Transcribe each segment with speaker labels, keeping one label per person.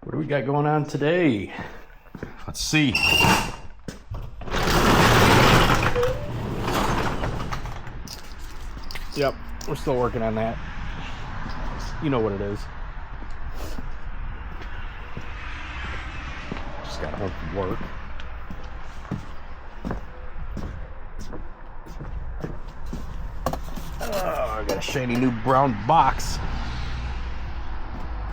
Speaker 1: What do we got going on today? Let's see. Yep, we're still working on that. You know what it is. Just got home from work. Oh, I got a shiny new brown box.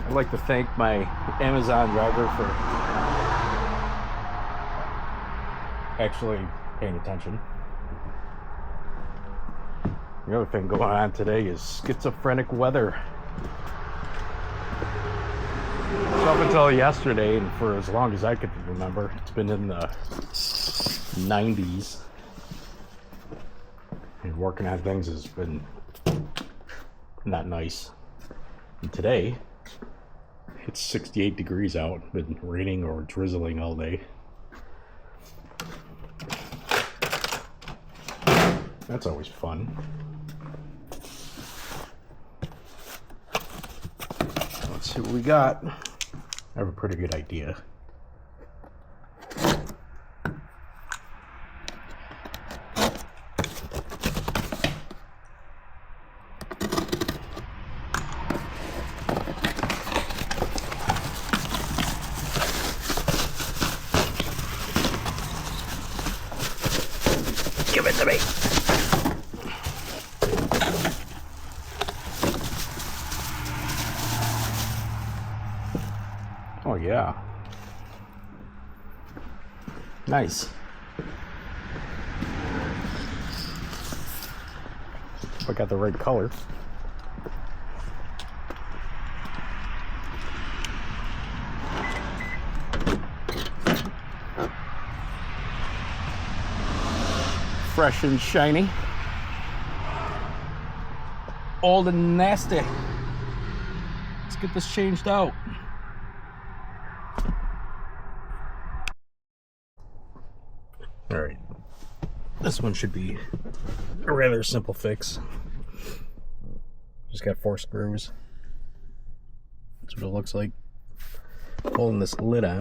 Speaker 1: I'd like to thank my Amazon driver for actually paying attention. The other thing going on today is schizophrenic weather. So up until yesterday, and for as long as I could remember, it's been in the 90s. And working on things has been not nice. And today, it's 68 degrees out. Been raining or drizzling all day. That's always fun. Let's see what we got. I have a pretty good idea. Give it to me. Oh yeah. Nice. I got the right color. Fresh and shiny. Old and nasty. Let's get this changed out. Alright. This one should be a rather simple fix. Just got 4 screws. That's what it looks like. Holding this lid on.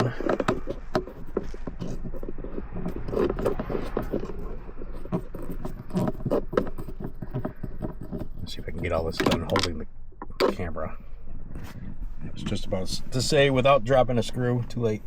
Speaker 1: Let's see if I can get all this done holding the camera. I was just about to say without dropping a screw. Too late.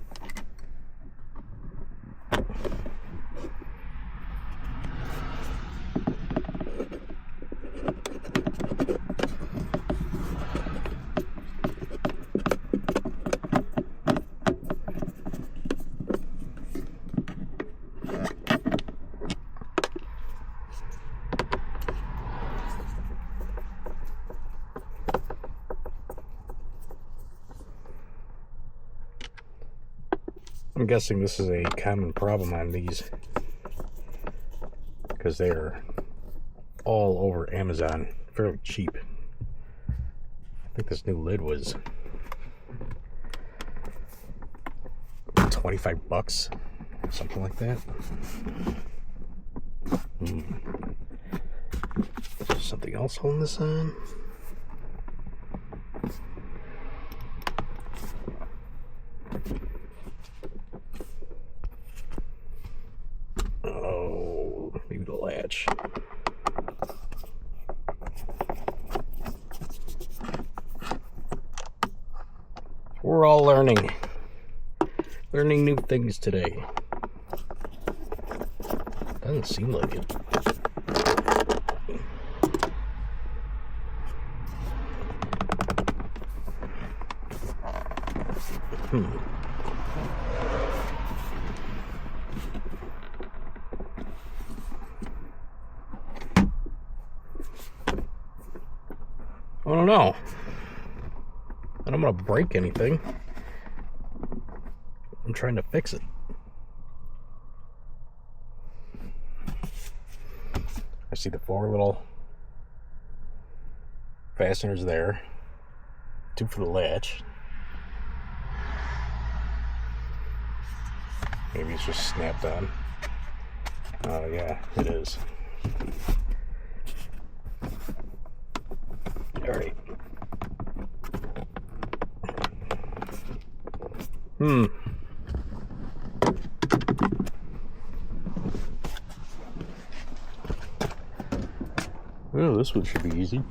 Speaker 1: I'm guessing this is a common problem on these because they're all over Amazon, fairly cheap. I think this new lid was $25, something like that. Something else holding this on? Oh, maybe the latch. We're all learning new things today. Doesn't seem like it. I don't know. I don't want to break anything. I'm trying to fix it. I see the 4 little fasteners there. 2 for the latch. Maybe it's just snapped on. Oh yeah, it is. Alright. Well, this one should be easy.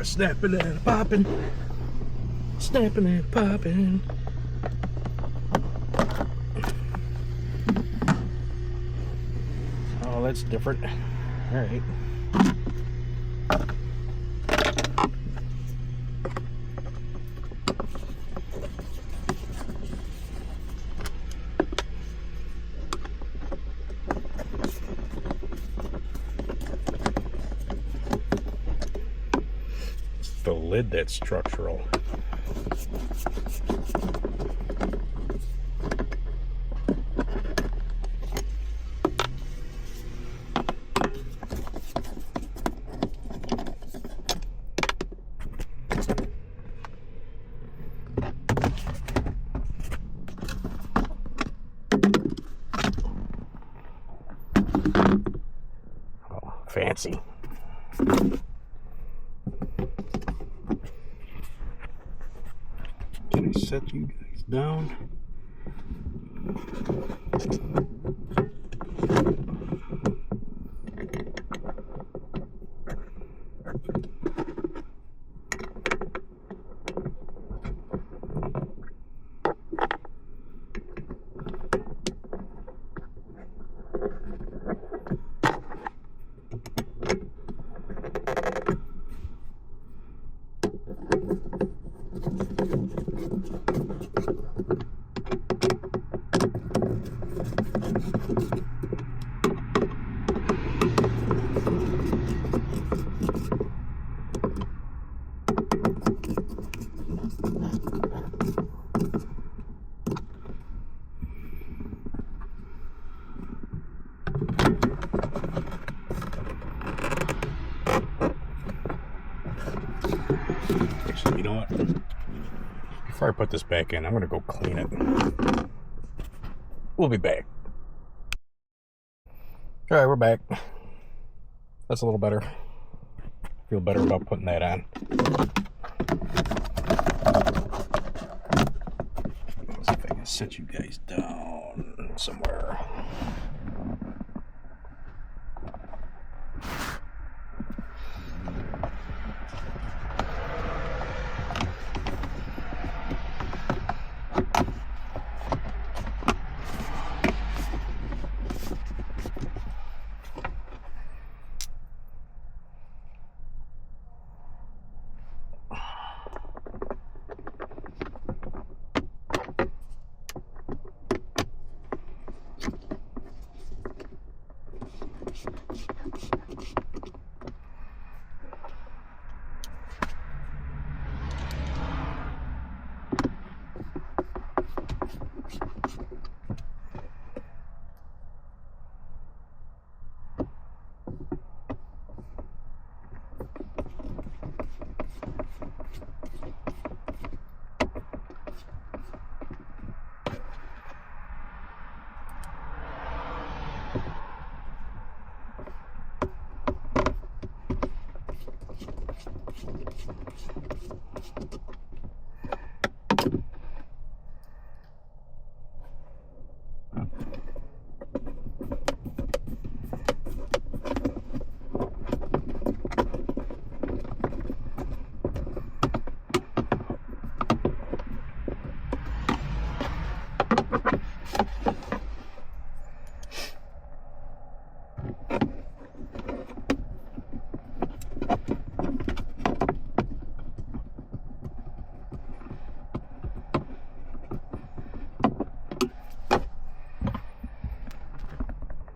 Speaker 1: Snapping and popping, snapping and popping. Oh, that's different. All right. The lid that's structural. Oh, fancy. Can I set you guys down? Actually, you know what? Before I put this back in, I'm going to go clean it. We'll be back. All right, we're back. That's a little better. Feel better about putting that on. Let's see if I can set you guys down somewhere.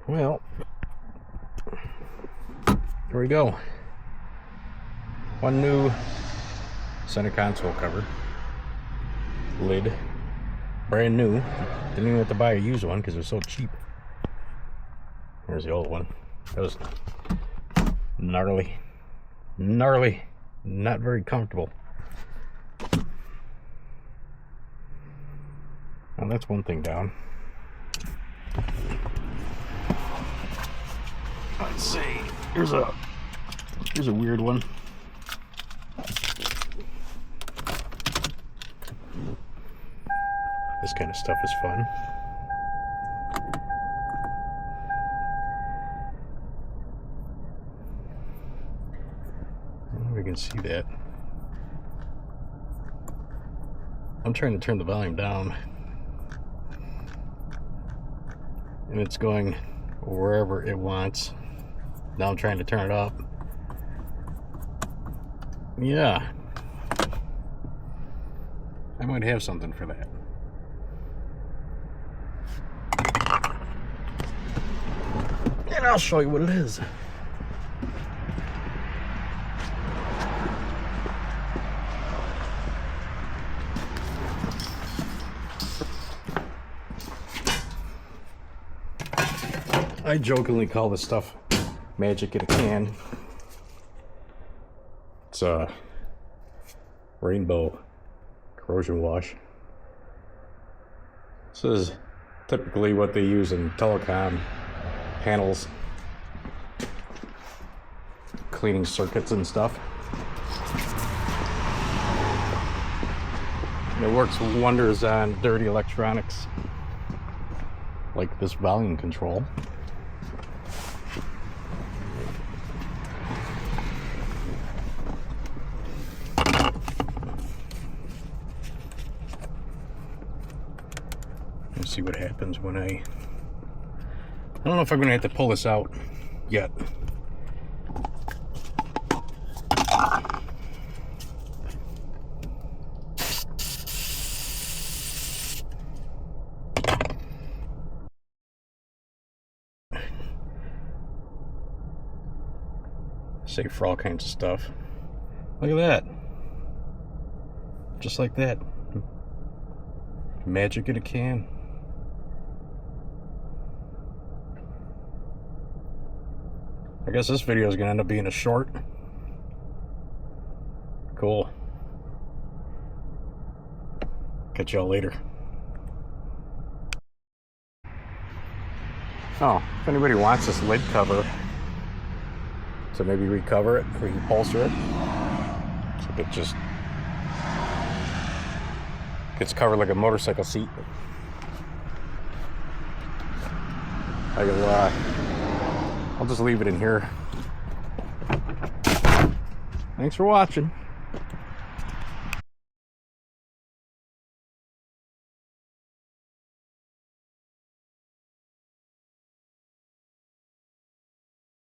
Speaker 1: Well, there we go. One new center console cover, lid, brand new. Didn't even have to buy a used one because it was so cheap. Here's the old one. That was gnarly. Gnarly. Not very comfortable. Well, that's one thing down. Let's see. Here's a weird one. This kind of stuff is fun. I don't know if we can see that. I'm trying to turn the volume down, and it's going wherever it wants. Now I'm trying to turn it up. Yeah, I might have something for that. And I'll show you what it is. I jokingly call this stuff magic in a can. It's a rainbow corrosion wash. This is typically what they use in telecom panels, cleaning circuits and stuff. And it works wonders on dirty electronics, like this volume control. Let's see what happens when I don't know if I'm gonna have to pull this out yet. Safe for all kinds of stuff. Look at that. Just like that. Magic in a can. I guess this video is going to end up being a short. Cool. Catch y'all later. Oh, if anybody wants this lid cover to maybe recover it, reupholster it, so it just gets covered like a motorcycle seat. I'll just leave it in here. Thanks for watching.